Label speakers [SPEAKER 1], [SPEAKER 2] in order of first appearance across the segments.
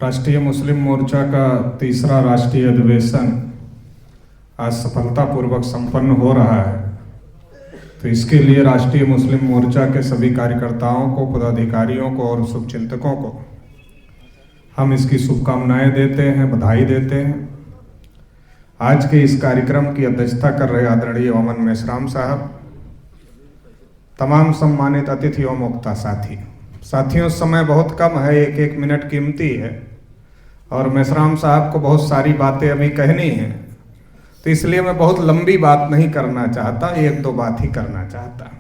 [SPEAKER 1] राष्ट्रीय मुस्लिम मोर्चा का तीसरा राष्ट्रीय अधिवेशन आज सफलतापूर्वक संपन्न हो रहा है। तो इसके लिए राष्ट्रीय मुस्लिम मोर्चा के सभी कार्यकर्ताओं को, पदाधिकारियों को और शुभचिंतकों को हम इसकी शुभकामनाएं देते हैं, बधाई देते हैं। आज के इस कार्यक्रम की अध्यक्षता कर रहे आदरणीय ओमन मेश्राम साहब, तमाम सम्मानित अतिथि एवं वक्ता साथियों, समय बहुत कम है, एक एक मिनट कीमती है और मेश्राम साहब को बहुत सारी बातें अभी कहनी है, तो इसलिए मैं बहुत लंबी बात नहीं करना चाहता, एक दो बात ही करना चाहता।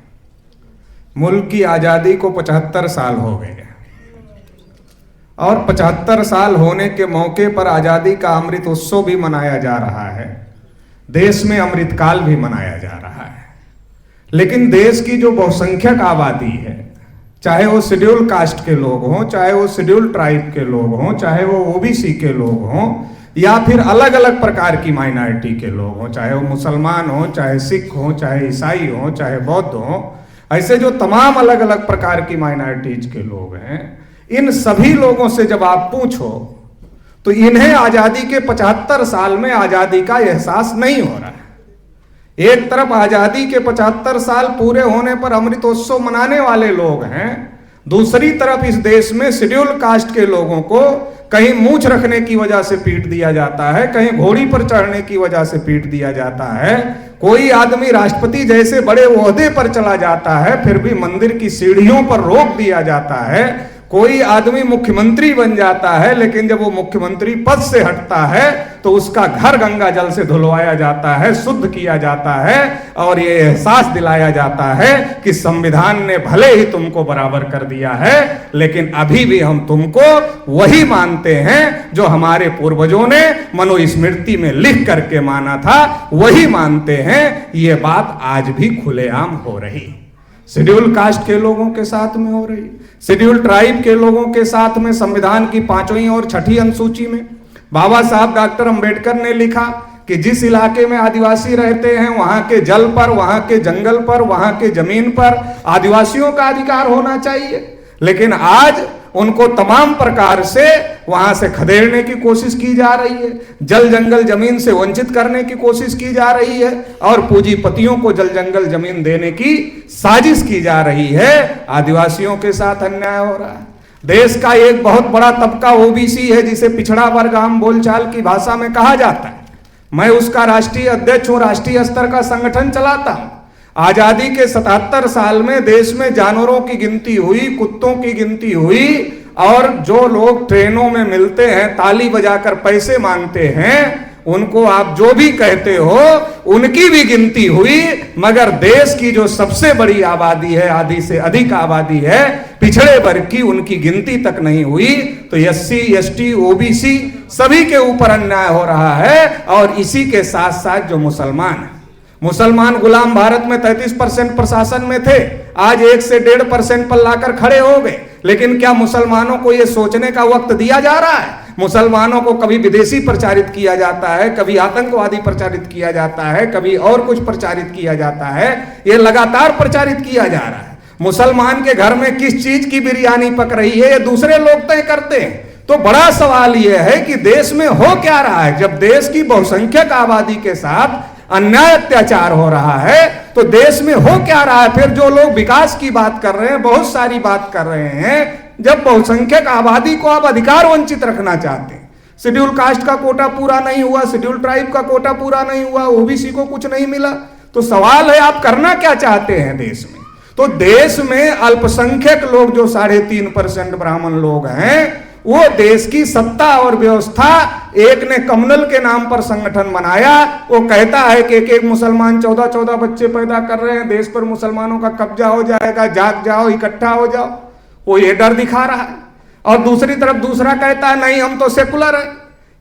[SPEAKER 1] मुल्क की आज़ादी को 75 साल हो गए और 75 साल होने के मौके पर आज़ादी का अमृत उत्सव भी मनाया जा रहा है। देश में अमृतकाल भी मनाया जा रहा है, लेकिन देश की जो बहुसंख्यक आबादी है, चाहे वो शेड्यूल कास्ट के लोग हों, चाहे वो शेड्यूल ट्राइब के लोग हों, चाहे वो ओबीसी के लोग हों, या फिर अलग अलग प्रकार की माइनॉरिटी के लोग हों, चाहे वो मुसलमान हों, चाहे सिख हों, चाहे ईसाई हों, चाहे बौद्ध हों, ऐसे जो तमाम अलग अलग प्रकार की माइनॉरिटीज के लोग हैं, इन सभी लोगों से जब आप पूछो तो इन्हें आज़ादी के 75 साल में आज़ादी का एहसास नहीं हो रहा है। एक तरफ आज़ादी के 75 साल पूरे होने पर अमृतोत्सव मनाने वाले लोग हैं, दूसरी तरफ इस देश में शेड्यूल कास्ट के लोगों को कहीं मूंछ रखने की वजह से पीट दिया जाता है, कहीं घोड़ी पर चढ़ने की वजह से पीट दिया जाता है। कोई आदमी राष्ट्रपति जैसे बड़े ओहदे पर चला जाता है, फिर भी मंदिर की सीढ़ियों पर रोक दिया जाता है। कोई आदमी मुख्यमंत्री बन जाता है, लेकिन जब वो मुख्यमंत्री पद से हटता है तो उसका घर गंगा जल से धुलवाया जाता है, शुद्ध किया जाता है और ये एहसास दिलाया जाता है कि संविधान ने भले ही तुमको बराबर कर दिया है, लेकिन अभी भी हम तुमको वही मानते हैं जो हमारे पूर्वजों ने मनुस्मृति में लिख करके माना था, वही मानते हैं। ये बात आज भी खुलेआम हो रही, शेड्यूल कास्ट के लोगों के साथ में हो रही, शेड्यूल ट्राइब के लोगों के साथ में। संविधान की 5वीं और 6ठी अनुसूची में बाबा साहब डॉक्टर अंबेडकर ने लिखा कि जिस इलाके में आदिवासी रहते हैं वहां के जल पर, वहां के जंगल पर, वहां के जमीन पर आदिवासियों का अधिकार होना चाहिए। लेकिन आज उनको तमाम प्रकार से वहां से खदेड़ने की कोशिश की जा रही है, जल जंगल जमीन से वंचित करने की कोशिश की जा रही है और पूंजीपतियों को जल जंगल जमीन देने की साजिश की जा रही है। आदिवासियों के साथ अन्याय हो रहा है। देश का एक बहुत बड़ा तबका ओबीसी है, जिसे पिछड़ा वर्ग आम बोलचाल की भाषा में कहा जाता है। मैं उसका राष्ट्रीय अध्यक्ष हूं, राष्ट्रीय स्तर का संगठन चलाता हूं। आजादी के 77 साल में देश में जानवरों की गिनती हुई, कुत्तों की गिनती हुई और जो लोग ट्रेनों में मिलते हैं, ताली बजाकर पैसे मांगते हैं, उनको आप जो भी कहते हो उनकी भी गिनती हुई। मगर देश की जो सबसे बड़ी आबादी है, आधी से अधिक आबादी है पिछड़े वर्ग की, उनकी गिनती तक नहीं हुई। तो एससी, एसटी, ओबीसी सभी के ऊपर अन्याय हो रहा है। और इसी के साथ साथ जो मुसलमान गुलाम भारत में 33% प्रशासन में थे, आज 1 से 1.5% पर लाकर खड़े हो गए। लेकिन क्या मुसलमानों को यह सोचने का वक्त दिया जा रहा है? मुसलमानों को कभी विदेशी प्रचारित किया जाता है, कभी आतंकवादी प्रचारित किया जाता है, कभी और कुछ प्रचारित किया जाता है। यह लगातार प्रचारित किया जा रहा है। मुसलमान के घर में किस चीज की बिरयानी पक रही है, ये दूसरे लोग तय करते हैं। तो बड़ा सवाल यह है कि देश में हो क्या रहा है? जब देश की बहुसंख्यक आबादी के साथ अन्याय अत्याचार हो रहा है तो देश में हो क्या रहा है? फिर जो लोग विकास की बात कर रहे हैं, बहुत सारी बात कर रहे हैं, जब बहुसंख्यक आबादी को आप अधिकार वंचित रखना चाहते हैं, शेड्यूल कास्ट का कोटा पूरा नहीं हुआ, शेड्यूल ट्राइब का कोटा पूरा नहीं हुआ, ओबीसी को कुछ नहीं मिला, तो सवाल है आप करना क्या चाहते हैं देश में? तो देश में अल्पसंख्यक लोग जो 3.5% ब्राह्मण लोग हैं, वो देश की सत्ता और व्यवस्था, एक ने कम्युनल के नाम पर संगठन बनाया, वो कहता है कि एक मुसलमान 14 बच्चे पैदा कर रहे हैं, देश पर मुसलमानों का कब्जा हो जाएगा, जाग जाओ, इकट्ठा हो जाओ, वो ये डर दिखा रहा है। और दूसरी तरफ दूसरा कहता है नहीं हम तो सेकुलर है।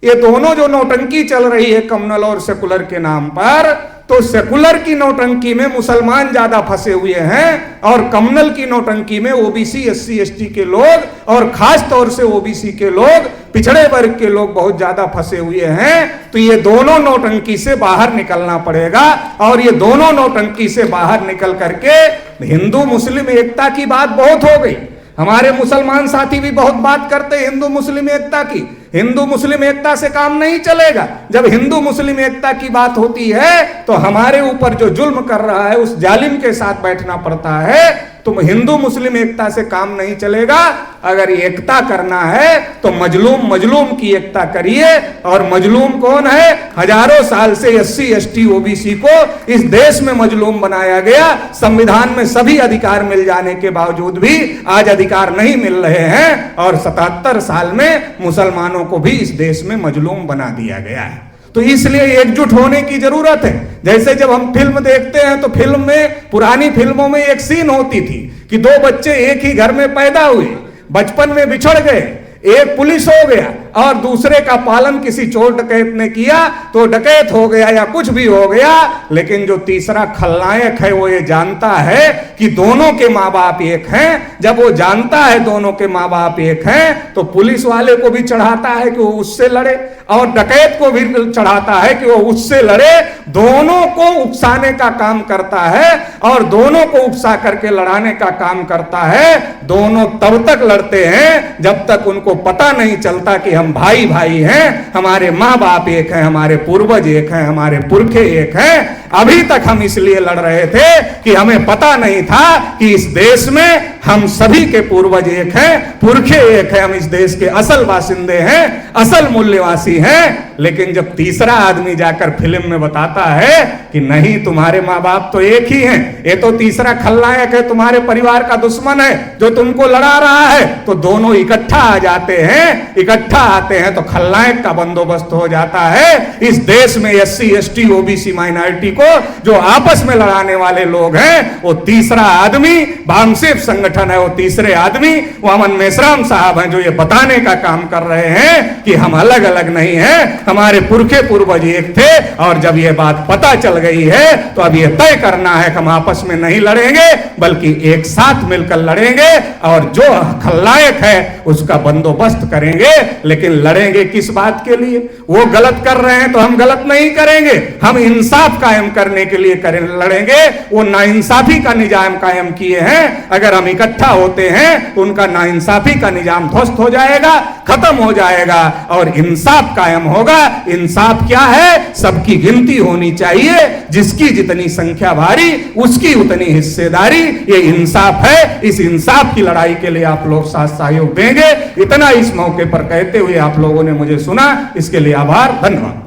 [SPEAKER 1] ये दोनों जो नौटंकी चल रही है कम्युनल और सेकुलर के नाम पर, तो सेकुलर की नौटंकी में मुसलमान ज्यादा फंसे हुए हैं और कम्युनल की नौटंकी में ओबीसी, एससी, एसटी के लोग और खास तौर से ओबीसी के लोग, पिछड़े वर्ग के लोग बहुत ज्यादा फंसे हुए हैं। तो ये दोनों नौटंकी से बाहर निकलना पड़ेगा और ये दोनों नौटंकी से बाहर निकल करके हिंदू मुस्लिम एकता की बात बहुत हो गई। हमारे मुसलमान साथी भी बहुत बात करते हैं हिंदू मुस्लिम एकता की। हिंदू मुस्लिम एकता से काम नहीं चलेगा। जब हिंदू मुस्लिम एकता की बात होती है तो हमारे ऊपर जो जुल्म कर रहा है उस जालिम के साथ बैठना पड़ता है। तुम हिंदू मुस्लिम एकता से काम नहीं चलेगा। अगर एकता करना है तो मजलूम मजलूम की एकता करिए। और मजलूम कौन है? हजारों साल से SC ST OBC को इस देश में मजलूम बनाया गया। संविधान में सभी अधिकार मिल जाने के बावजूद भी आज अधिकार नहीं मिल रहे हैं और 77 साल में मुसलमानों को भी इस देश में मजलूम बना दिया गया है। तो इसलिए एकजुट होने की जरूरत है। जैसे जब हम फिल्म देखते हैं तो फिल्म में, पुरानी फिल्मों में एक सीन होती थी कि दो बच्चे एक ही घर में पैदा हुए, बचपन में बिछड़ गए, एक पुलिस हो गया और दूसरे का पालन किसी चोर डकैत ने किया तो डकैत हो गया या कुछ भी हो गया। लेकिन जो तीसरा खलनायक है वो ये जानता है कि दोनों के माँ बाप एक हैं। जब वो जानता है दोनों के माँ बाप एक हैं तो पुलिस वाले को भी चढ़ाता है कि वो उससे लड़े और डकैत को भी चढ़ाता है कि वो उससे लड़े। दोनों को उकसाने का काम करता है और दोनों को उकसा करके लड़ाने का काम करता है। दोनों तब तक लड़ते हैं जब तक उनको पता नहीं चलता कि हम भाई भाई हैं, हमारे माँ बाप एक हैं, हमारे पूर्वज एक हैं, हमारे पुरखे एक हैं। अभी तक हम इसलिए लड़ रहे थे कि हमें पता नहीं था कि इस देश में हम सभी के पूर्वज एक हैं, पुरखे एक हैं, हम इस देश के असल बासिंदे हैं, असल मूल्यवासी हैं। लेकिन जब तीसरा आदमी जाकर फिल्म में बताता है कि नहीं तुम्हारे माँ बाप तो एक ही हैं, ये तो तीसरा खलनायक है, तुम्हारे परिवार का दुश्मन है जो तुमको लड़ा रहा है, तो दोनों इकट्ठा आ जाते हैं। इकट्ठा आते हैं तो खलनायक का बंदोबस्त हो जाता है। इस देश में SC ST OBC माइनॉरिटी को जो आपस में लड़ाने वाले लोग हैं वो तीसरा आदमी बामसेफ संगठन है। वो तीसरे आदमी वामन मेश्राम साहब हैं जो ये बताने का काम कर रहे हैं कि हम अलग अलग नहीं हैं, हमारे पुरखे पूर्वज एक थे। और जब ये बात पता चल गई है तो अब ये तय करना है कि हम आपस में नहीं लड़ेंगे बल्कि एक साथ मिलकर लड़ेंगे और जो खलनायक है उसका बंदोबस्त करेंगे। लेकिन लड़ेंगे किस बात के लिए? वो गलत कर रहे हैं तो हम गलत नहीं करेंगे, हम इंसाफ कायम करने के लिए लड़ेंगे। वो नाइंसाफी का निजाम कायम किए हैं, अगर हम इकट्ठा होते हैं तो उनका नाइंसाफी का निजाम ध्वस्त हो जाएगा, खत्म हो जाएगा और इंसाफ कायम होगा। इंसाफ क्या है? सबकी गिनती होनी चाहिए, जिसकी जितनी संख्या भारी उसकी उतनी हिस्सेदारी, ये इंसाफ है। इस इंसाफ की लड़ाई के लिए आप लोग साथ सहयोग देंगे, इतना इस मौके पर कहते हुए आप लोगों ने मुझे सुना, इसके लिए आभार, धन्यवाद।